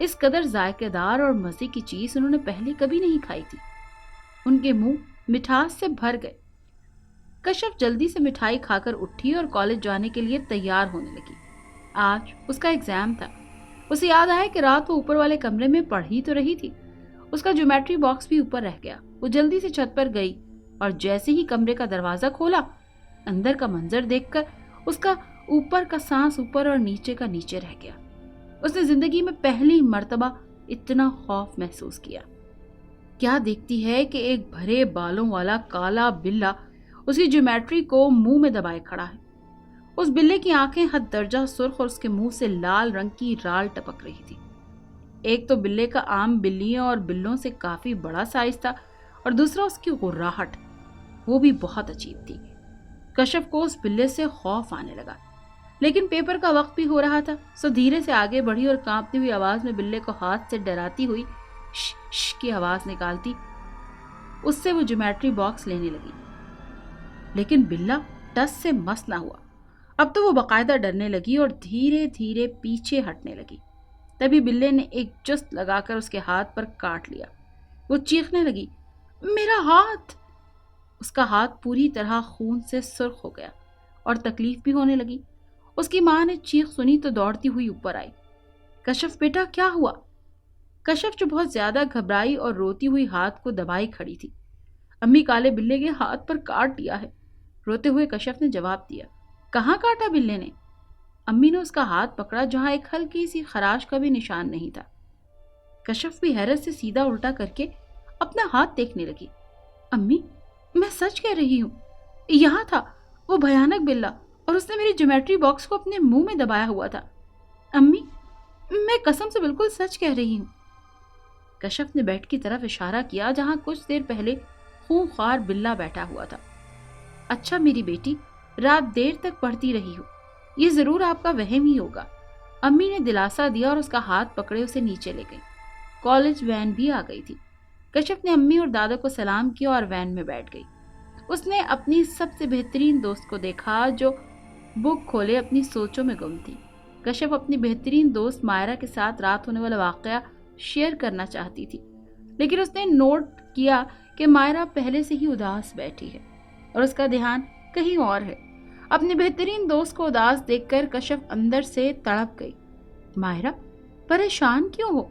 اس قدر ذائقے دار اور مزے کی چیز انہوں نے پہلے کبھی نہیں کھائی تھی۔ ان کے منہ مٹھاس سے بھر گئے۔ کشف جلدی سے مٹھائی کھا کر اٹھی اور کالج جانے کے لیے تیار ہونے لگی۔ آج اس کا ایگزام تھا۔ اسے یاد آیا کہ رات وہ اوپر والے کمرے میں پڑھ ہی تو رہی تھی۔ اس کا جیومیٹری باکس بھی اوپر رہ گیا۔ وہ جلدی سے چھت پر گئی اور جیسے ہی کمرے کا دروازہ کھولا، اندر کا منظر دیکھ کر اس کا اوپر کا سانس اوپر اور نیچے کا نیچے رہ گیا۔ اس نے زندگی میں پہلی مرتبہ اتنا خوف محسوس کیا۔ کیا دیکھتی ہے کہ ایک بھرے بالوں والا کالا بلّا اس کی جیومیٹری کو منہ میں دبائے کھڑا ہے۔ اس بلے کی آنکھیں حد درجہ سرخ اور اس کے منہ سے لال رنگ کی رال ٹپک رہی تھی۔ ایک تو بلے کا عام بلیوں اور بلوں سے کافی بڑا سائز تھا اور دوسرا اس کی غراہٹ، وہ بھی بہت عجیب تھی۔ کشف کو اس بلے سے خوف آنے لگا، لیکن پیپر کا وقت بھی ہو رہا تھا، سو دھیرے سے آگے بڑھی اور کانپتی ہوئی آواز میں بلے کو ہاتھ سے ڈراتی ہوئی ش ش کی آواز نکالتی اس سے وہ جیومیٹری باکس لینے لگی۔ لیکن بلّا ٹس سے مس نہ ہوا۔ اب تو وہ باقاعدہ ڈرنے لگی اور دھیرے دھیرے پیچھے ہٹنے لگی۔ تبھی بلے نے ایک جست لگا کر اس کے ہاتھ پر کاٹ لیا۔ وہ چیخنے لگی، میرا ہاتھ! اس کا ہاتھ پوری طرح خون سے سرخ ہو گیا اور تکلیف بھی ہونے لگی۔ اس کی ماں نے چیخ سنی تو دوڑتی ہوئی اوپر آئی۔ کشف بیٹا کیا ہوا؟ کشف جو بہت زیادہ گھبرائی اور روتی ہوئی ہاتھ کو دبائی کھڑی تھی۔ امی کالے بلے کے ہاتھ پر کاٹ لیا ہے، روتے ہوئے کشف نے جواب دیا۔ کہاں کاٹا بلے نے؟ امی نے اس کا ہاتھ پکڑا جہاں ایک ہلکی سی خراش کا بھی نشان نہیں تھا۔ کشف بھی حیرت سے سیدھا الٹا کر کے اپنا ہاتھ دیکھنے لگی۔ امی، میں سچ کہہ رہی ہوں، یہاں تھا وہ بھیانک بلّا اور اس نے میری جیومیٹری باکس کو اپنے منہ میں دبایا ہوا تھا۔ امی، میں قسم سے بالکل سچ کہہ رہی ہوں۔ کشف نے بیڈ کی طرف اشارہ کیا جہاں کچھ دیر پہلے خونخوار بلّا بیٹھا ہوا تھا۔ اچھا میری بیٹی، رات دیر تک پڑھتی رہی ہو، یہ ضرور آپ کا وہم ہی ہوگا۔ امی نے دلاسا دیا اور اس کا ہاتھ پکڑے اسے نیچے لے گئی۔ کالج وین بھی آ گئی تھی۔ کشف نے امی اور دادا کو سلام کیا اور وین میں بیٹھ گئی۔ اس نے اپنی سب سے بہترین دوست کو دیکھا جو بک کھولے اپنی سوچوں میں گم تھی۔ کشف اپنی بہترین دوست مائرہ کے ساتھ رات ہونے والا واقعہ شیئر کرنا چاہتی تھی، لیکن اس نے نوٹ کیا کہ مائرہ پہلے سے ہی اداس بیٹھی ہے اور اس کا دھیان کہیں اور ہے۔ اپنے بہترین دوست کو اداس دیکھ کر کشف اندر سے تڑپ گئی۔ مائرہ، پریشان کیوں ہو؟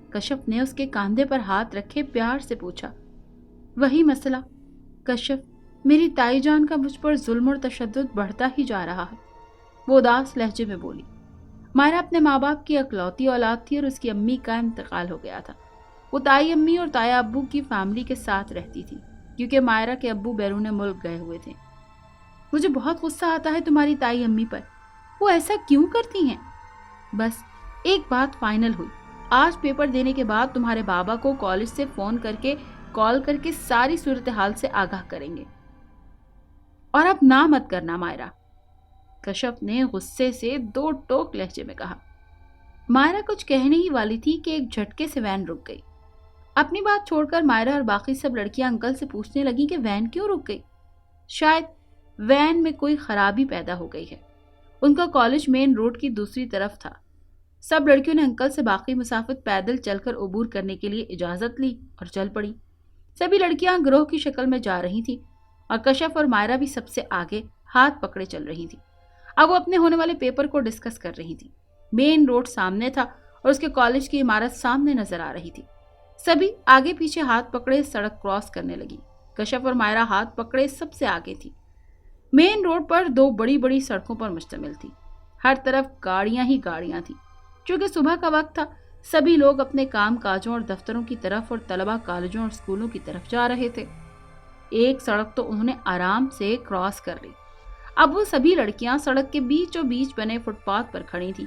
کشف نے اس کے کاندھے پر ہاتھ رکھے پیار سے پوچھا۔ وہی مسئلہ کشف، میری تائی جان کا مجھ پر ظلم اور تشدد بڑھتا ہی جا رہا ہے، وہ اداس لہجے میں بولی۔ مائرہ اپنے ماں باپ کی اکلوتی اولاد تھی اور اس کی امی کا انتقال ہو گیا تھا۔ وہ تائی امی اور تایا ابو کی فیملی کے ساتھ رہتی تھی کیونکہ مائرہ کے ابو بیرون ملک گئے ہوئے تھے۔ مجھے بہت غصہ آتا ہے تمہاری تائی امی پر، وہ ایسا کیوں کرتی ہیں؟ بس ایک بات فائنل ہوئی، آج پیپر دینے کے بعد تمہارے بابا کو کالج سے کال کر کے ساری صورتحال سے آگاہ کریں گے، اور اب نہ مت کرنا مائرہ، کشف نے غصے سے دو ٹوک لہجے میں کہا۔ مائرہ کچھ کہنے ہی والی تھی کہ ایک جھٹکے سے وین رک گئی۔ اپنی بات چھوڑ کر مائرہ اور باقی سب لڑکیاں انکل سے پوچھنے لگی کہ وین کیوں رک گئی۔ شاید وین میں کوئی خرابی پیدا ہو گئی ہے۔ ان کا کالج مین روڈ کی دوسری طرف تھا۔ سب لڑکیوں نے انکل سے باقی مسافت پیدل چل کر عبور کرنے کے لیے اجازت لی اور چل پڑی۔ سبھی لڑکیاں گروہ کی شکل میں جا رہی تھیں اور کشف اور مائرہ بھی سب سے آگے ہاتھ پکڑے چل رہی تھی۔ اب وہ اپنے ہونے والے پیپر کو ڈسکس کر رہی تھی۔ مین روڈ سامنے تھا اور اس کے کالج کی عمارت سامنے نظر آ رہی تھی۔ سبھی آگے پیچھے ہاتھ پکڑے سڑک کراس کرنے لگی۔ کشف اور مائرہ ہاتھ پکڑے سب سے آگے تھی۔ مین روڈ پر دو بڑی بڑی سڑکوں پر مشتمل تھی۔ ہر طرف گاڑیاں ہی گاڑیاں تھیں۔ چونکہ صبح کا وقت تھا، سبھی لوگ اپنے کام کاجوں اور دفتروں کی طرف اور طلبہ کالجوں اور اسکولوں کی طرف جا رہے تھے۔ ایک سڑک تو انہوں نے آرام سے کراس کر لی۔ اب وہ سبھی لڑکیاں سڑک کے بیچوں بیچ بنے فٹ پاتھ پر کھڑی تھیں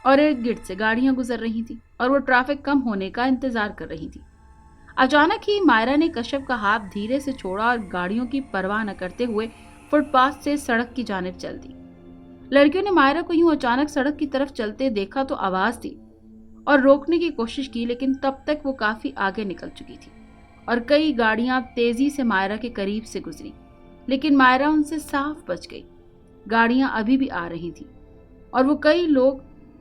اور ارد گرد سے گاڑیاں گزر رہی تھیں اور وہ ٹریفک کم ہونے کا انتظار کر رہی تھیں۔ اچانک ہی مائرہ نے کشف کا ہاتھ دھیرے سے چھوڑا اور گاڑیوں کی پرواہ نہ کرتے ہوئے فٹ پاتھ سے سڑک کی جانب چل دی۔ لڑکیوں نے مائرہ کو یوں اچانک سڑک کی طرف چلتے دیکھا تو آواز دی اور روکنے کی کوشش کی، لیکن تب تک وہ کافی آگے نکل چکی تھی اور کئی گاڑیاں تیزی سے مائرہ کے قریب سے گزری، لیکن مائرہ ان سے صاف بچ گئی۔ گاڑیاں ابھی بھی آ رہی تھیں اور وہ کئی لوگ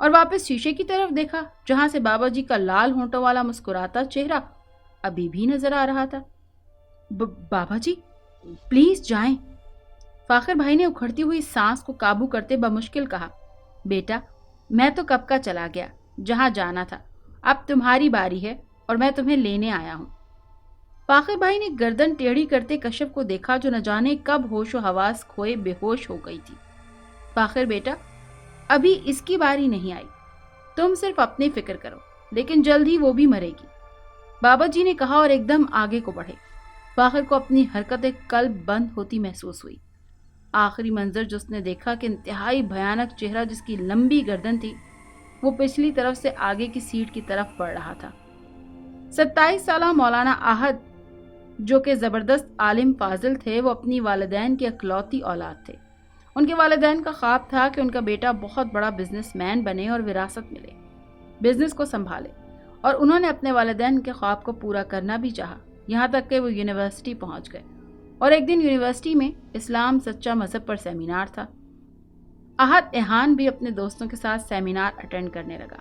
اور واپس شیشے کی طرف دیکھا جہاں سے بابا جی کا لال ہونٹوں والا مسکراتا چہرہ ابھی بھی نظر آ رہا تھا۔ بابا جی پلیز جائیں۔ فاخر بھائی نے اکھڑتی ہوئی سانس کو قابو کرتے بمشکل کہا، بیٹا میں تو کب کا چلا گیا، جہاں جانا تھا، اب تمہاری باری ہے اور میں تمہیں لینے آیا ہوں۔ فاخر بھائی نے گردن ٹیڑھی کرتے کشف کو دیکھا جو نہ جانے کب ہوش و حواس کھوئے بے ہوش ہو گئی تھی۔ فاخر بیٹا ابھی اس کی باری نہیں آئی، تم صرف اپنی فکر کرو، لیکن جلد ہی وہ بھی مرے گی، بابا جی نے کہا اور ایک دم آگے کو بڑھے۔ فاخر کو اپنی حرکتیں قلب بند ہوتی محسوس ہوئی۔ آخری منظر جو اس نے دیکھا کہ انتہائی بھیانک چہرہ جس کی لمبی گردن تھی وہ پچھلی طرف سے آگے کی سیٹ کی طرف بڑھ رہا تھا۔ 27 سالہ مولانا احد جو کہ زبردست عالم فاضل تھے، وہ اپنی والدین کی اکلوتی اولاد تھے۔ ان کے والدین کا خواب تھا کہ ان کا بیٹا بہت بڑا بزنس مین بنے اور وراثت ملے، بزنس کو سنبھالے، اور انہوں نے اپنے والدین کے خواب کو پورا کرنا بھی چاہا، یہاں تک کہ وہ یونیورسٹی پہنچ گئے۔ اور ایک دن یونیورسٹی میں اسلام سچا مذہب پر سیمینار تھا۔ احد احان بھی اپنے دوستوں کے ساتھ سیمینار اٹینڈ کرنے لگا۔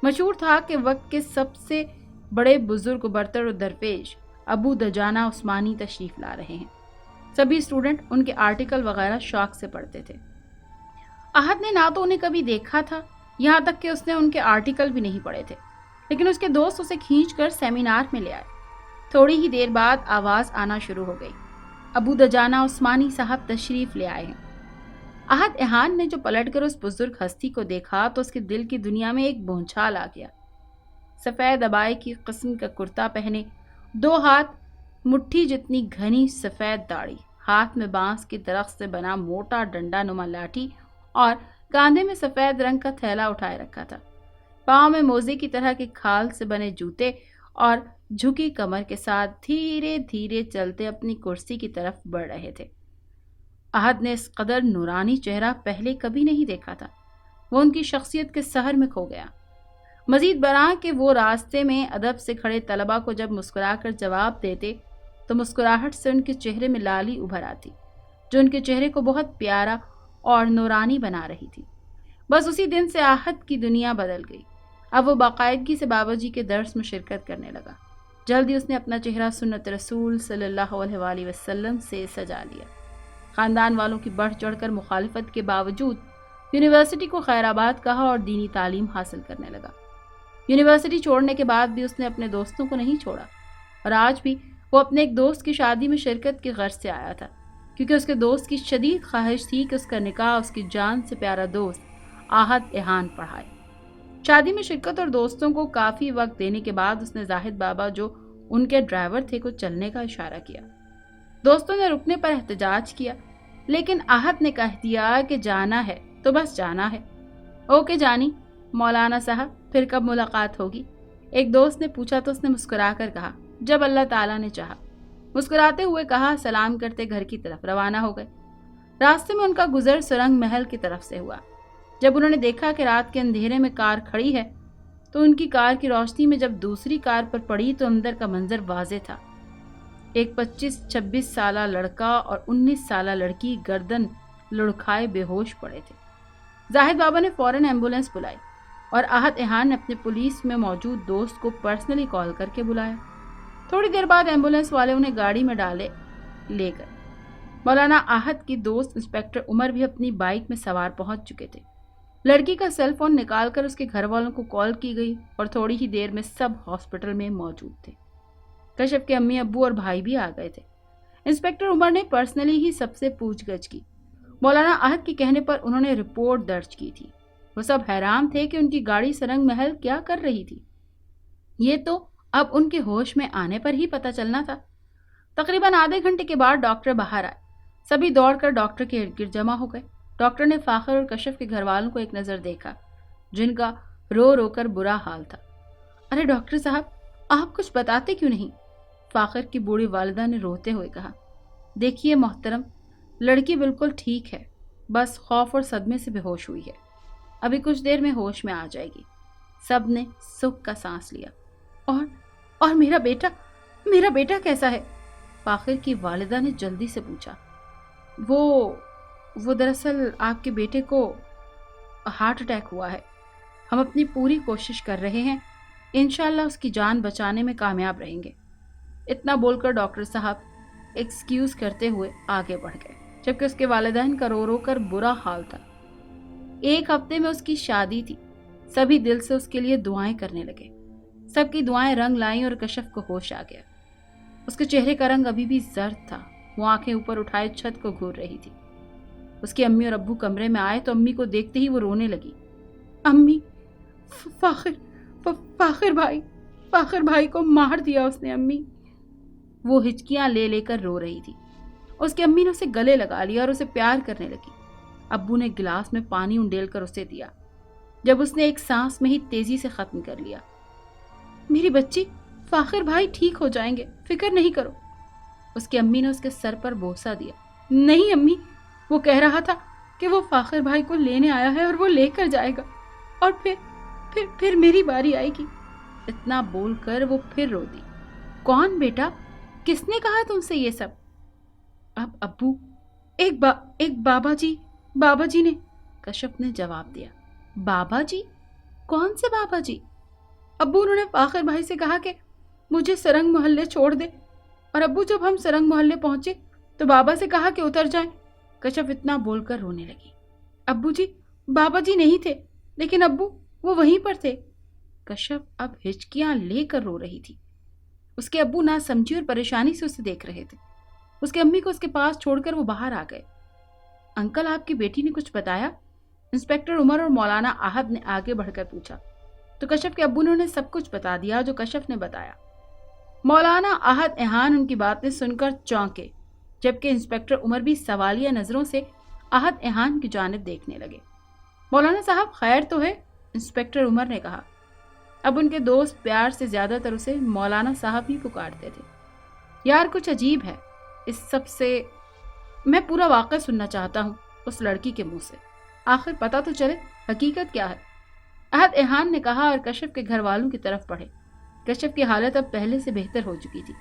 مشہور تھا کہ وقت کے سب سے بڑے بزرگ برتر و درویش ابو دجانہ عثمانی تشریف لا رہے ہیں۔ سبھی اسٹوڈنٹ ان کے آرٹیکل وغیرہ شوق سے پڑھتے تھے۔ احد نے نہ تو انہیں کبھی دیکھا تھا، یہاں تک کہ اس نے ان کے آرٹیکل بھی نہیں پڑھے تھے، لیکن اس کے دوست اسے کھینچ کر سیمینار میں لے آئے۔ تھوڑی ہی دیر بعد آواز آنا شروع ہو گئی، ابو دجانہ عثمانی صاحب تشریف لے آئے ہیں۔ احد احان نے جو پلٹ کر اس بزرگ ہستی کو دیکھا تو اس کے دل کی دنیا میں ایک بھونچال آ گیا۔ سفید عبائے کی قسم کا کرتا پہنے، 2 ہاتھ مٹھی جتنی گھنی سفید داڑھی، ہاتھ میں بانس کے درخت سے بنا موٹا ڈنڈا نما لاٹھی اور کاندھے میں سفید رنگ کا تھیلا اٹھائے رکھا تھا۔ پاؤں میں موزے کی طرح کے کھال سے بنے جوتے اور جھکی کمر کے ساتھ دھیرے دھیرے چلتے اپنی کرسی کی طرف بڑھ رہے تھے۔ احد نے اس قدر نورانی چہرہ پہلے کبھی نہیں دیکھا تھا۔ وہ ان کی شخصیت کے سحر میں کھو گیا۔ مزید برآں کہ وہ راستے میں ادب سے کھڑے طلبہ کو جب مسکرا کر جواب دیتے تو مسکراہٹ سے ان کے چہرے میں لالی ابھر آتی جو ان کے چہرے کو بہت پیارا اور نورانی بنا رہی تھی۔ بس اسی دن سے احد کی دنیا بدل گئی۔ اب وہ باقاعدگی سے بابا جی کے درس میں شرکت کرنے لگا۔ جلدی اس نے اپنا چہرہ سنت رسول صلی اللہ علیہ وآلہ وسلم سے سجا لیا۔ خاندان والوں کی بڑھ چڑھ کر مخالفت کے باوجود یونیورسٹی کو خیر آباد کہا اور دینی تعلیم حاصل کرنے لگا۔ یونیورسٹی چھوڑنے کے بعد بھی اس نے اپنے دوستوں کو نہیں چھوڑا، اور آج بھی وہ اپنے ایک دوست کی شادی میں شرکت کی غرض سے آیا تھا، کیونکہ اس کے دوست کی شدید خواہش تھی کہ اس کا نکاح اس کی جان سے پیارا دوست احد احان پڑھائے۔ شادی میں شرکت اور دوستوں کو کافی وقت دینے کے بعد اس نے زاہد بابا جو ان کے ڈرائیور تھے کو چلنے کا اشارہ کیا۔ دوستوں نے رکنے پر احتجاج کیا، لیکن احد نے کہہ دیا کہ جانا ہے تو بس جانا ہے۔ اوکے جانی مولانا صاحب، پھر کب ملاقات ہوگی؟ ایک دوست نے پوچھا تو اس نے مسکرا کر کہا، جب اللہ تعالیٰ نے چاہا۔ مسکراتے ہوئے کہا، سلام کرتے گھر کی طرف روانہ ہو گئے۔ راستے میں ان کا گزر سرنگ محل کی طرف سے ہوا۔ جب انہوں نے دیکھا کہ رات کے اندھیرے میں کار کھڑی ہے تو ان کی کار کی روشنی میں جب دوسری کار پر پڑی تو اندر کا منظر واضح تھا۔ ایک 25-26 سالہ لڑکا اور 19 سالہ لڑکی گردن لڑکھائے بے ہوش پڑے تھے۔ زاہد بابا نے فوراً ایمبولینس بلائی اور احد احان نے اپنے پولیس میں موجود دوست کو پرسنلی کال کر کے بلایا۔ تھوڑی دیر بعد ایمبولینس والے انہیں گاڑی میں ڈالے لے گئے۔ مولانا احد کی دوست انسپکٹر عمر بھی اپنی بائک میں سوار پہنچ چکے تھے۔ لڑکی کا سیل فون نکال کر اس کے گھر والوں کو کال کی گئی اور تھوڑی ہی دیر میں سب ہاسپٹل میں موجود تھے۔ کشف کے امی ابو اور بھائی بھی آ گئے تھے۔ انسپکٹر عمر نے پرسنلی ہی سب سے پوچھ گچھ کی۔ مولانا احد کے کہنے پر انہوں نے رپورٹ درج کی تھی۔ وہ سب حیران تھے کہ ان کی گاڑی سرنگ محل کیا کر رہی تھی۔ یہ تو اب ان کے ہوش میں آنے پر ہی پتہ چلنا تھا۔ تقریباً آدھے گھنٹے کے بعد ڈاکٹر باہر آئے۔ سبھی دوڑ کر ڈاکٹر کے ارد گرد جمع ہو گئے۔ ڈاکٹر نے فاخر اور کشف کے گھر والوں کو ایک نظر دیکھا جن کا رو رو کر برا حال تھا۔ ارے ڈاکٹر صاحب، آپ کچھ بتاتے کیوں نہیں؟ فاخر کی بوڑھی والدہ نے روتے ہوئے کہا، دیکھیے محترم، لڑکی بالکل ٹھیک ہے، بس خوف اور صدمے سے بے ہوش ہوئی ہے، ابھی کچھ دیر میں ہوش میں آ جائے گی۔ سب نے سکھ کا سانس لیا۔ اور میرا بیٹا کیسا ہے؟ فاخر کی والدہ نے جلدی سے پوچھا۔ وہ دراصل آپ کے بیٹے کو ہارٹ اٹیک ہوا ہے، ہم اپنی پوری کوشش کر رہے ہیں، انشاءاللہ اس کی جان بچانے میں کامیاب رہیں گے۔ اتنا بول کر ڈاکٹر صاحب ایکسکیوز کرتے ہوئے آگے بڑھ گئے، جبکہ اس کے والدین کا رو رو کر برا حال تھا۔ 1 ہفتے میں اس کی شادی تھی۔ سبھی دل سے اس کے لیے دعائیں کرنے لگے۔ سب کی دعائیں رنگ لائیں اور کشف کو ہوش آ گیا۔ اس کے چہرے کا رنگ ابھی بھی زرد تھا۔ وہ آنکھیں اوپر اٹھائے چھت کو گھور رہی تھی۔ اس کی امی اور ابو کمرے میں آئے تو امی کو دیکھتے ہی وہ رونے لگی۔ امی، فاخر بھائی کو مار دیا اس نے امی۔ وہ ہچکیاں لے لے کر رو رہی تھی۔ اس کی امی نے اسے گلے لگا لیا اور اسے پیار کرنے لگی۔ ابو نے گلاس میں پانی انڈیل کر اسے دیا۔ جب اس نے ایک سانس میں ہی تیزی سے ختم کر لیا، میری بچی، فاخر بھائی ٹھیک ہو جائیں گے، فکر نہیں کرو۔ اس کی امی نے اس کے سر پر بوسہ دیا۔ نہیں امی، وہ کہہ رہا تھا کہ وہ فاخر بھائی کو لینے آیا ہے اور وہ لے کر جائے گا، اور پھر میری باری آئے گی۔ اتنا بول کر وہ پھر رو دی۔ کون بیٹا؟ کس نے کہا تم سے یہ سب؟ اب ابو، ایک بابا جی نے، کشف نے جواب دیا۔ بابا جی؟ کون سے بابا جی؟ ابو، انہوں نے فاخر بھائی سے کہا کہ مجھے سرنگ محلے چھوڑ دے، اور ابو جب ہم سرنگ محلے پہنچے تو بابا سے کہا کہ اتر جائیں۔ کشف اتنا بول کر رونے لگی۔ ابو جی، بابا جی نہیں تھے، لیکن ابو وہ وہیں پر تھے۔ کشف اب ہچکیاں لے کر رو رہی تھی۔ اس کے ابو نہ سمجھی اور پریشانی سے اسے دیکھ رہے تھے۔ اس کی امی کو اس کے پاس چھوڑ کر وہ باہر آ گئے۔ انکل، آپ کی بیٹی نے کچھ بتایا؟ انسپیکٹر عمر اور مولانا احد نے آگے بڑھ کر پوچھا تو کشف کے ابو نے انہیں سب کچھ بتا دیا جو کشف نے بتایا۔ مولانا احد احان ان کی باتیں سن کر چونکے، جبکہ انسپیکٹر عمر بھی سوالیہ نظروں سے احد احان کی جانب دیکھنے لگے۔ مولانا صاحب، خیر تو ہے؟ انسپیکٹر عمر نے کہا۔ اب ان کے دوست پیار سے زیادہ تر اسے مولانا صاحب ہی پکارتے تھے۔ یار، کچھ عجیب ہے اس سب سے، میں پورا واقعہ سننا چاہتا ہوں اس لڑکی کے منہ سے، آخر پتہ تو چلے حقیقت کیا ہے۔ احد احان نے کہا اور کشف کے گھر والوں کی طرف بڑھے۔ کشف کی حالت اب پہلے سے بہتر ہو چکی تھی،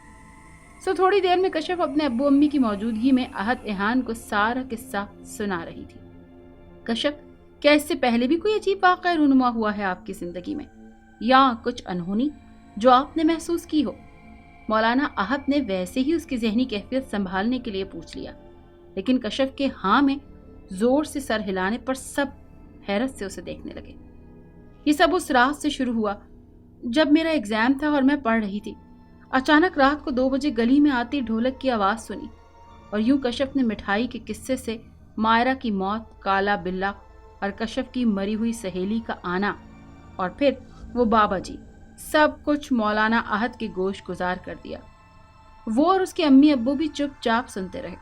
تھوڑی دیر میں کشف اپنے ابو امی کی موجودگی میں احد احان کو سارا قصہ سنا رہی تھی۔ کشف، کیا اس سے پہلے بھی کوئی عجیب واقعہ رونما ہوا ہے آپ کی زندگی میں، یا کچھ انہونی جو آپ نے محسوس کی ہو؟ مولانا احد نے ویسے ہی اس کی ذہنی کیفیت سنبھالنے کے لیے پوچھ لیا، لیکن کشف کے ہاں میں زور سے سر ہلانے پر سب حیرت سے اسے دیکھنے لگے۔ یہ سب اس رات سے شروع ہوا جب میرا ایگزام تھا اور میں پڑھ رہی تھی۔ اچانک رات کو 2 بجے گلی میں آتی ڈھولک کی آواز سنی، اور یوں کشف نے مٹھائی کے قصے سے مائرہ کی موت، کالا بلہ اور کشف کی مری ہوئی سہیلی کا آنا، اور پھر وہ بابا جی، سب کچھ مولانا احد کے گوش گزار کر دیا۔ وہ اور اس کے امی ابو بھی چپ چاپ سنتے رہے۔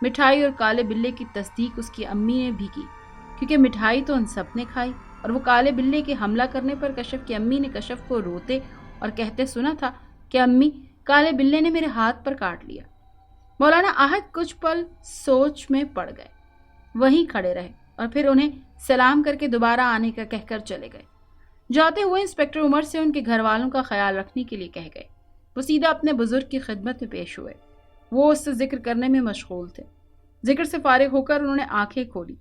مٹھائی اور کالے بلے کی تصدیق اس کی امی نے بھی کی، کیونکہ مٹھائی تو ان سب نے کھائی، اور وہ کالے بلے کے حملہ کرنے پر کشف کی امی نے کشف کو روتے اور کہتے سنا تھا کہ امی، کالے بلے نے میرے ہاتھ پر کاٹ لیا۔ مولانا احد کچھ پل سوچ میں پڑ گئے، وہیں کھڑے رہے اور پھر انہیں سلام کر کے دوبارہ آنے کا کہہ کر چلے گئے۔ جاتے ہوئے انسپیکٹر عمر سے ان کے گھر والوں کا خیال رکھنے کے لیے کہہ گئے۔ وہ سیدھا اپنے بزرگ کی خدمت میں پیش ہوئے۔ وہ اس سے ذکر کرنے میں مشغول تھے۔ ذکر سے فارغ ہو کر انہوں نے آنکھیں کھولی۔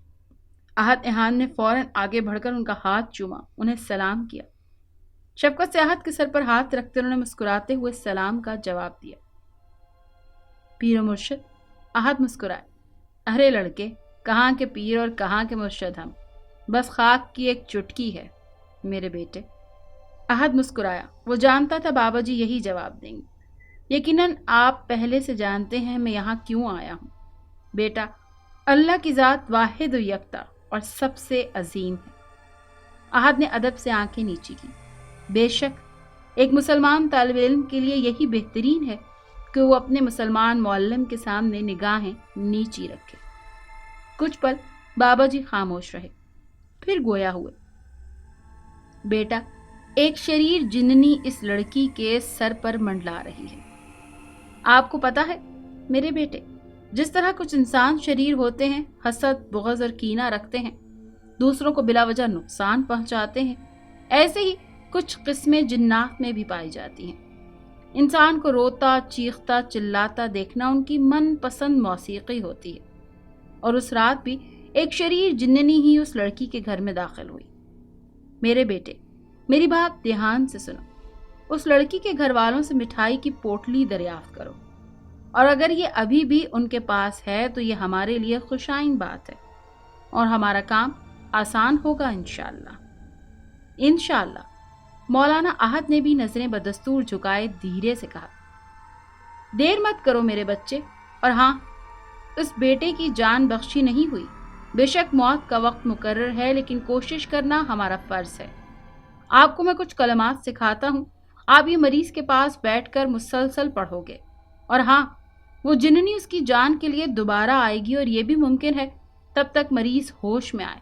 احد احان نے فوراً آگے بڑھ کر ان کا ہاتھ چوما، انہیں سلام کیا۔ شفقت سے احد کے سر پر ہاتھ رکھتے انہوں نے مسکراتے ہوئے سلام کا جواب دیا۔ پیر و مرشد؟ احد مسکرائے۔ ارے لڑکے، کہاں کے پیر اور کہاں کے مرشد، ہم بس خاک کی ایک چٹکی ہے میرے بیٹے۔ احد مسکرایا، وہ جانتا تھا بابا جی یہی جواب دیں گے۔ یقیناً آپ پہلے سے جانتے ہیں میں یہاں کیوں آیا ہوں۔ بیٹا، اللہ کی ذات واحد و یکتا اور سب سے عظیم ہے۔ احد نے ادب سے آنکھیں نیچی کی۔ بے شک ایک مسلمان طالب علم کے لیے یہی بہترین ہے کہ وہ اپنے مسلمان معلم کے سامنے نگاہیں نیچی رکھے۔ کچھ پل بابا جی خاموش رہے، پھر گویا ہوئے۔ بیٹا، ایک شریر جننی اس لڑکی کے سر پر منڈلا رہی ہے۔ آپ کو پتا ہے میرے بیٹے، جس طرح کچھ انسان شریر ہوتے ہیں، حسد، بغض اور کینہ رکھتے ہیں، دوسروں کو بلا وجہ نقصان پہنچاتے ہیں، ایسے ہی کچھ قسمیں جنات میں بھی پائی جاتی ہیں۔ انسان کو روتا، چیختا، چلاتا دیکھنا ان کی من پسند موسیقی ہوتی ہے، اور اس رات بھی ایک شریر جننی ہی اس لڑکی کے گھر میں داخل ہوئی۔ میرے بیٹے، میری بات دھیان سے سنو. اس لڑکی کے گھر والوں سے مٹھائی کی پوٹلی دریافت کرو، اور اگر یہ ابھی بھی ان کے پاس ہے تو یہ ہمارے لیے خوشائن بات ہے اور ہمارا کام آسان ہوگا انشاءاللہ. انشاءاللہ. مولانا احد نے بھی نظریں بدستور جھکائے دھیرے سے کہا. دیر مت کرو میرے بچے، اور ہاں، اس بیٹے کی جان بخشی نہیں ہوئی. بے شک موت کا وقت مقرر ہے، لیکن کوشش کرنا ہمارا فرض ہے. آپ کو میں کچھ کلمات سکھاتا ہوں، آپ یہ مریض کے پاس بیٹھ کر مسلسل پڑھو گے. اور ہاں، وہ جننی اس کی جان کے لیے دوبارہ آئے گی، اور یہ بھی ممکن ہے تب تک مریض ہوش میں آئے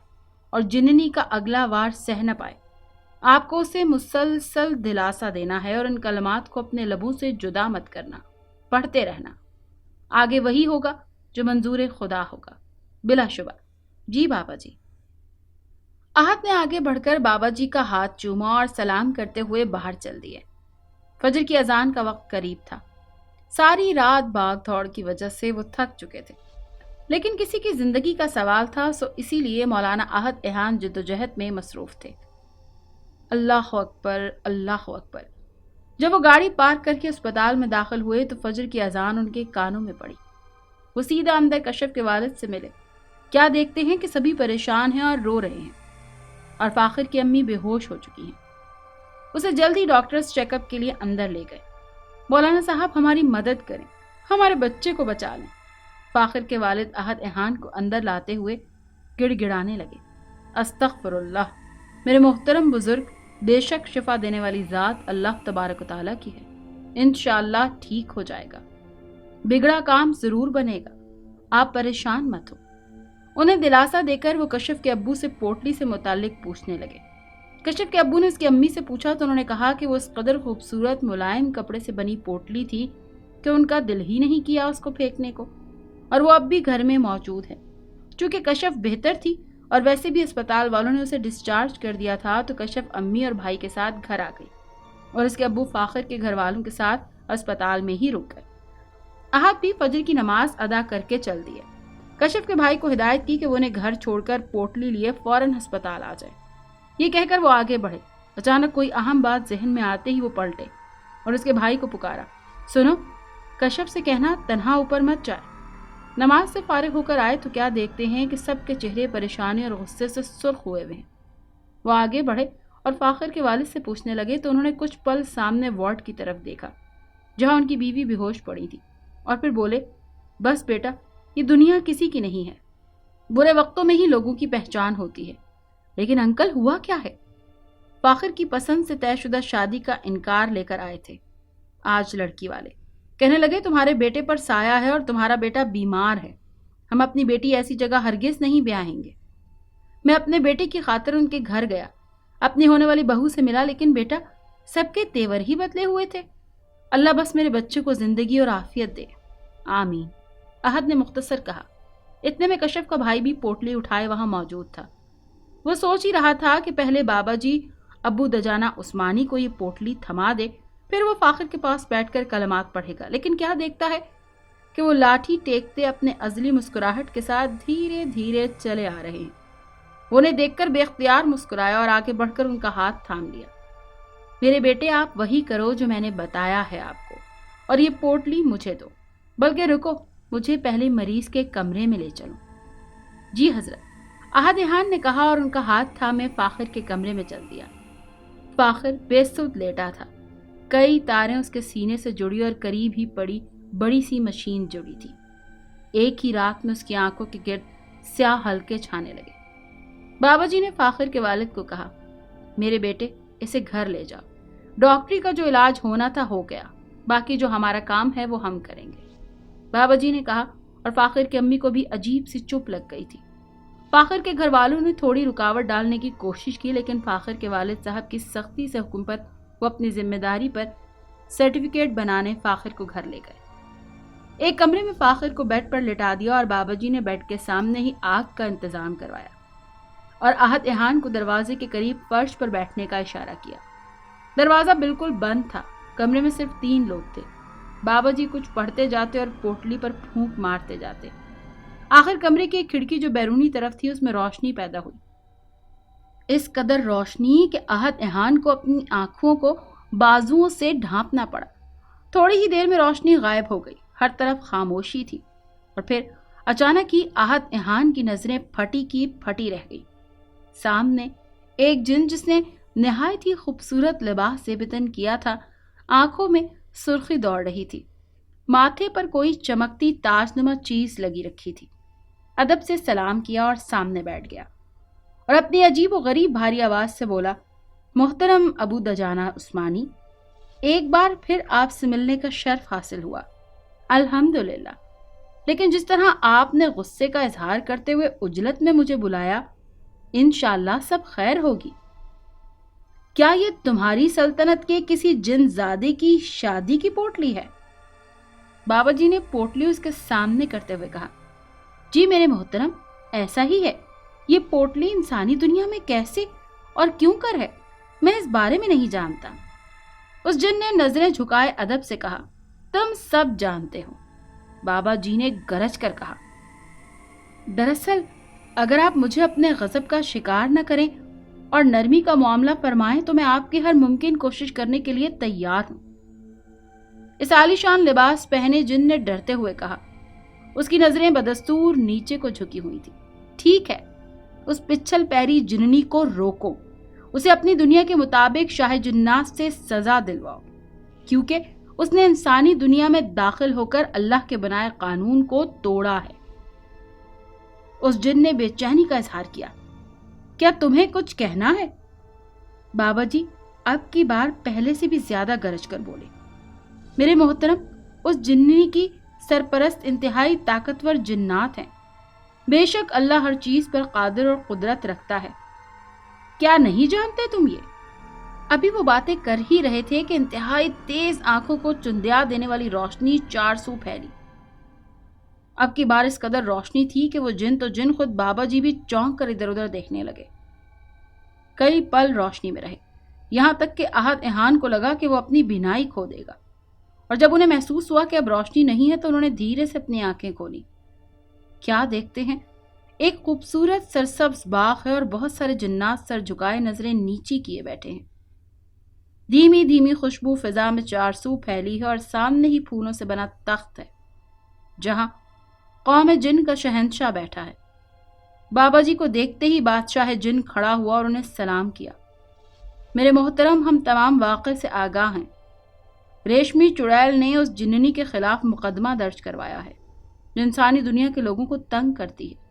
اور جننی کا اگلا وار سہ نہ پائے. آپ کو اسے مسلسل دلاسا دینا ہے اور ان کلمات کو اپنے لبوں سے جدا مت کرنا، پڑھتے رہنا. آگے وہی ہوگا جو منظور خدا ہوگا بلا شبہ. جی بابا جی. احد نے آگے بڑھ کر بابا جی کا ہاتھ چوما اور سلام کرتے ہوئے باہر چل دیے. فجر کی اذان کا وقت قریب تھا. ساری رات بھاگ دوڑ کی وجہ سے وہ تھک چکے تھے، لیکن کسی کی زندگی کا سوال تھا، سو اسی لیے مولانا احد احان جدوجہد میں مصروف تھے. اللہ اکبر، اللہ اکبر. جب وہ گاڑی پارک کر کے اسپتال میں داخل ہوئے تو فجر کی اذان ان کے کانوں میں پڑی. وہ سیدھا اندر کشف کے والد سے ملے. کیا دیکھتے ہیں کہ سبھی پریشان ہیں اور رو رہے ہیں، اور فاخر کی امی بے ہوش ہو چکی ہیں. اسے جلد ہی ڈاکٹرز چیک اپ کے لیے اندر لے گئے. مولانا صاحب ہماری مدد کریں، ہمارے بچے کو بچا لیں. فاخر کے والد احد احان کو اندر لاتے ہوئے گڑ گڑانے لگے. استغفر اللہ. میرے محترم بزرگ، بے شک شفا دینے والی ذات اللہ تبارک و تعالیٰ کی ہے. انشاءاللہ ٹھیک ہو جائے گا، بگڑا کام ضرور بنے گا، آپ پریشان مت ہو. انہیں دلاسا دے کر وہ کشف کے ابو سے پوٹلی سے متعلق پوچھنے لگے. کشف کے ابو نے اس کی امی سے پوچھا تو انہوں نے کہا کہ وہ اس قدر خوبصورت ملائم کپڑے سے بنی پوٹلی تھی کہ ان کا دل ہی نہیں کیا اس کو پھینکنے کو، اور وہ اب بھی گھر میں موجود ہے. چونکہ کشف بہتر تھی اور ویسے بھی اسپتال والوں نے اسے ڈسچارج کر دیا تھا، تو کشف امی اور بھائی کے ساتھ گھر آ گئی اور اس کے ابو فاخر کے گھر والوں کے ساتھ اسپتال میں ہی رک گئے. احد بھی فجر کی نماز ادا کر کے چل دیے. کشف کے بھائی کو ہدایت کی کہ وہ انہیں گھر چھوڑ کر پوٹلی لیے فوراً ہسپتال آ جائے. یہ کہہ کر وہ آگے بڑھے. اچانک کوئی اہم بات ذہن میں آتے ہی وہ پلٹے اور اس کے بھائی کو پکارا. سنو، کشف سے کہنا تنہا اوپر مت جائے. نماز سے فارغ ہو کر آئے تو کیا دیکھتے ہیں کہ سب کے چہرے پریشانی اور غصے سے سرخ ہوئے ہوئے ہیں. وہ آگے بڑھے اور فاخر کے والد سے پوچھنے لگے تو انہوں نے کچھ پل سامنے وارڈ کی طرف دیکھا جہاں ان کی بیوی بے ہوش پڑی تھی، اور پھر بولے، بس بیٹا، یہ دنیا کسی کی نہیں ہے. برے وقتوں میں ہی لوگوں کی پہچان ہوتی ہے. لیکن انکل، ہوا کیا ہے؟ فاخر کی پسند سے طے شدہ شادی کا انکار لے کر آئے تھے آج لڑکی والے. کہنے لگے تمہارے بیٹے پر سایہ ہے اور تمہارا بیٹا بیمار ہے. ہم اپنی بیٹی ایسی جگہ ہرگز نہیں بیاہیں گے. میں اپنے بیٹے کی خاطر ان کے گھر گیا، اپنی ہونے والی بہو سے ملا، لیکن بیٹا سب کے تیور ہی بدلے ہوئے تھے. اللہ بس میرے بچے کو زندگی اور عافیت دے. آمین. احد نے مختصر کہا. اتنے میں کشف کا بھائی بھی پوٹلی اٹھائے وہاں موجود تھا. وہ سوچ ہی رہا تھا کہ پہلے بابا جی ابو دجانہ عثمانی کو یہ پوٹلی تھما دے، پھر وہ فاخر کے پاس بیٹھ کر کلمات پڑھے گا. لیکن کیا دیکھتا ہے کہ وہ لاٹھی ٹیکتے اپنے ازلی مسکراہٹ کے ساتھ دھیرے دھیرے چلے آ رہے ہیں. وہ انہیں دیکھ کر بے اختیار مسکرایا اور آگے بڑھ کر ان کا ہاتھ تھام لیا. میرے بیٹے، آپ وہی کرو جو میں نے بتایا ہے آپ کو، اور یہ پوٹلی مجھے دو. بلکہ رکو، مجھے پہلے مریض کے کمرے میں لے چلو. جی حضرت، احد احان نے کہا اور ان کا ہاتھ تھامے فاخر کے کمرے میں چل دیا. فاخر بے سود لیٹا تھا. کئی تاریں اس کے سینے سے جڑی اور قریب ہی پڑی بڑی سی مشین جڑی تھی. ایک ہی رات میں اس کی آنکھوں کے گرد سیاہ حلقے چھانے لگے. بابا جی نے فاخر کے والد کو کہا، میرے بیٹے، اسے گھر لے جاؤ. ڈاکٹری کا جو علاج ہونا تھا ہو گیا، باقی جو ہمارا کام ہے وہ ہم کریں گے. بابا جی نے کہا، اور فاخر کی امی کو بھی عجیب سی چپ لگ گئی تھی. فاخر کے گھر والوں نے تھوڑی رکاوٹ ڈالنے کی کوشش کی، لیکن فاخر کے والد صاحب کی سختی سے حکم پر وہ اپنی ذمہ داری پر سرٹیفکیٹ بنانے فاخر کو گھر لے گئے. ایک کمرے میں فاخر کو بیڈ پر لٹا دیا اور بابا جی نے بیڈ کے سامنے ہی آگ کا انتظام کروایا اور احد احان کو دروازے کے قریب فرش پر بیٹھنے کا اشارہ کیا. دروازہ بالکل بند تھا. کمرے میں صرف 3 لوگ تھے. بابا جی کچھ پڑھتے جاتے اور پوٹلی پر پھونک مارتے جاتے. آخر کمرے کی ایک کھڑکی جو بیرونی طرف تھی اس میں روشنی پیدا ہوئی. اس قدر روشنی کہ عہد احان کو اپنی آنکھوں کو بازوؤں سے ڈھانپنا پڑا۔ تھوڑی ہی دیر میں روشنی غائب ہو گئی، ہر طرف خاموشی تھی، اور پھر اچانک ہی عہد احان کی نظریں پھٹی کی پھٹی رہ گئی۔ سامنے ایک جن جس نے نہایت ہی خوبصورت لباس سے بتن کیا تھا، آنکھوں میں سرخی دوڑ رہی تھی، ماتھے پر کوئی چمکتی تاج نما چیز لگی رکھی تھی۔ ادب سے سلام کیا اور سامنے بیٹھ گیا، اور اپنی عجیب و غریب بھاری آواز سے بولا، محترم ابو دجانہ عثمانی، ایک بار پھر آپ سے ملنے کا شرف حاصل ہوا۔ الحمدللہ، لیکن جس طرح آپ نے غصے کا اظہار کرتے ہوئے عجلت میں مجھے بلایا، انشاءاللہ سب خیر ہوگی۔ کیا یہ تمہاری سلطنت کے کسی جن زادے کی شادی کی پوٹلی ہے؟ بابا جی نے پوٹلی اس کے سامنے کرتے ہوئے کہا، جی میرے محترم، ایسا ہی ہے۔ یہ پوٹلی انسانی دنیا میں کیسے اور کیوں کر ہے، میں اس بارے میں نہیں جانتا۔ اس جن نے نظریں جھکائے ادب سے کہا، تم سب جانتے ہو۔ بابا جی نے گرج کر کہا، دراصل اگر آپ مجھے اپنے غضب کا شکار نہ کریں اور نرمی کا معاملہ فرمائیں تو میں آپ کی ہر ممکن کوشش کرنے کے لیے تیار ہوں۔ اس عالی شان لباس پہنے جن نے ڈرتے ہوئے کہا، اس کی نظریں بدستور نیچے کو جھکی ہوئی تھی۔ ٹھیک ہے، اس پچھل پیری جننی کو روکو، اسے اپنی دنیا کے مطابق شاہ جنات سے سزا دلواؤ، کیونکہ اس نے انسانی دنیا میں داخل ہو کر اللہ کے بنائے قانون کو توڑا ہے۔ اس جن نے بے چینی کا اظہار کیا، کیا تمہیں کچھ کہنا ہے؟ بابا جی اب کی بار پہلے سے بھی زیادہ گرج کر بولے، میرے محترم، اس جننی کی سرپرست انتہائی طاقتور جنات ہیں۔ بے شک اللہ ہر چیز پر قادر اور قدرت رکھتا ہے۔ کیا نہیں جانتے تم یہ؟ ابھی وہ باتیں کر ہی رہے تھے کہ انتہائی تیز آنکھوں کو چندیا دینے والی روشنی چار سو پھیلی۔ اب کی بار اس قدر روشنی تھی کہ وہ جن تو جن، خود بابا جی بھی چونک کر ادھر ادھر دیکھنے لگے۔ کئی پل روشنی میں رہے، یہاں تک کہ عہد احان کو لگا کہ وہ اپنی بینائی کھو دے گا، اور جب انہیں محسوس ہوا کہ اب روشنی نہیں ہے تو انہوں نے دھیرے سے اپنی آنکھیں کھولی۔ کیا دیکھتے ہیں، ایک خوبصورت سرسبز باغ ہے اور بہت سارے جنات سر جھکائے نظریں نیچی کیے بیٹھے ہیں۔ دھیمی دھیمی خوشبو فضا میں چار سو پھیلی ہے، اور سامنے ہی پھولوں سے بنا تخت ہے جہاں قوم جن کا شہنشاہ بیٹھا ہے۔ بابا جی کو دیکھتے ہی بادشاہ جن کھڑا ہوا اور انہیں سلام کیا۔ میرے محترم، ہم تمام واقعے سے آگاہ ہیں۔ ریشمی چڑیل نے اس جننی کے خلاف مقدمہ درج کروایا ہے جو انسانی دنیا کے لوگوں کو تنگ کرتی ہے۔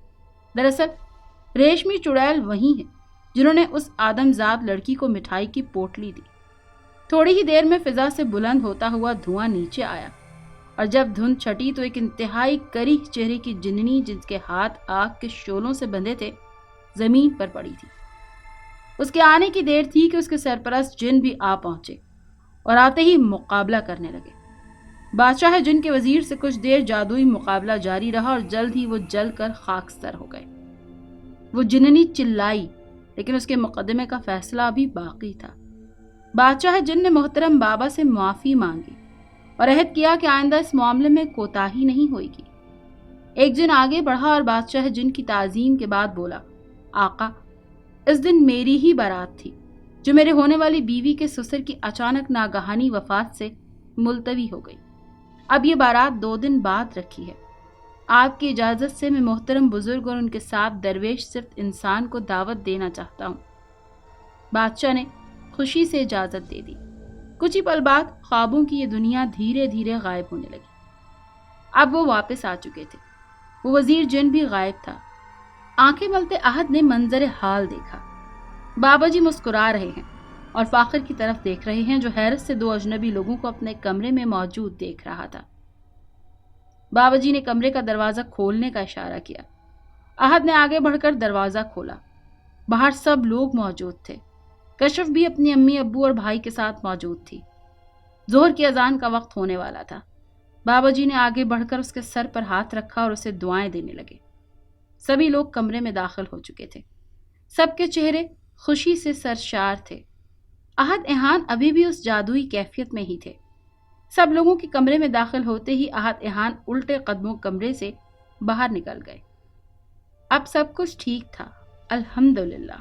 دراصل ریشمی چڑیل وہی ہیں جنہوں نے اس آدم زاد لڑکی کو مٹھائی کی پوٹلی دی۔ تھوڑی ہی دیر میں فضا سے بلند ہوتا ہوا دھواں نیچے آیا، اور جب دھند چھٹی تو ایک انتہائی کریح چہرے کی جننی جس کے ہاتھ آگ کے شعلوں سے بندھے تھے زمین پر پڑی تھی۔ اس کے آنے کی دیر تھی کہ اس کے سرپرست جن بھی آ پہنچے، اور آتے ہی مقابلہ کرنے لگے۔ بادشاہ جن کے وزیر سے کچھ دیر جادوئی مقابلہ جاری رہا، اور جلد ہی وہ جل کر خاکستر ہو گئے۔ وہ جننی چلائی، لیکن اس کے مقدمے کا فیصلہ ابھی باقی تھا۔ بادشاہ جن نے محترم بابا سے معافی مانگی اور عہد کیا کہ آئندہ اس معاملے میں کوتاہی نہیں ہوئے گی۔ ایک جن آگے بڑھا اور بادشاہ جن کی تعظیم کے بعد بولا، آقا، اس دن میری ہی بارات تھی جو میرے ہونے والی بیوی کے سسر کی اچانک ناگہانی وفات سے ملتوی ہو گئی۔ اب یہ بارات 2 دن بعد رکھی ہے۔ آپ کی اجازت سے میں محترم بزرگ اور ان کے ساتھ درویش صرف انسان کو دعوت دینا چاہتا ہوں۔ بادشاہ نے خوشی سے اجازت دے دی۔ کچھ ہی پل بعد خوابوں کی یہ دنیا دھیرے دھیرے غائب ہونے لگی۔ اب وہ واپس آ چکے تھے۔ وہ وزیر جن بھی غائب تھا۔ آنکھیں ملتے عہد نے منظر حال دیکھا۔ بابا جی مسکرا رہے ہیں اور فاخر کی طرف دیکھ رہے ہیں جو حیرت سے 2 اجنبی لوگوں کو اپنے کمرے میں موجود دیکھ رہا تھا۔ بابا جی نے کمرے کا دروازہ کھولنے کا اشارہ کیا۔ عہد نے آگے بڑھ کر دروازہ کھولا۔ باہر سب لوگ موجود تھے۔ کشف بھی اپنی امی ابو اور بھائی کے ساتھ موجود تھی۔ ظہر کی اذان کا وقت ہونے والا تھا۔ بابا جی نے آگے بڑھ کر اس کے سر پر ہاتھ رکھا اور اسے دعائیں دینے لگے۔ سبھی لوگ کمرے میں داخل ہو چکے تھے۔ سب کے چہرے خوشی سے سرشار تھے۔ عہد احان ابھی بھی اس جادوئی کیفیت میں ہی تھے۔ سب لوگوں کے کمرے میں داخل ہوتے ہی عہد احان الٹے قدموں کمرے سے باہر نکل گئے۔ اب سب کچھ ٹھیک تھا، الحمدللہ۔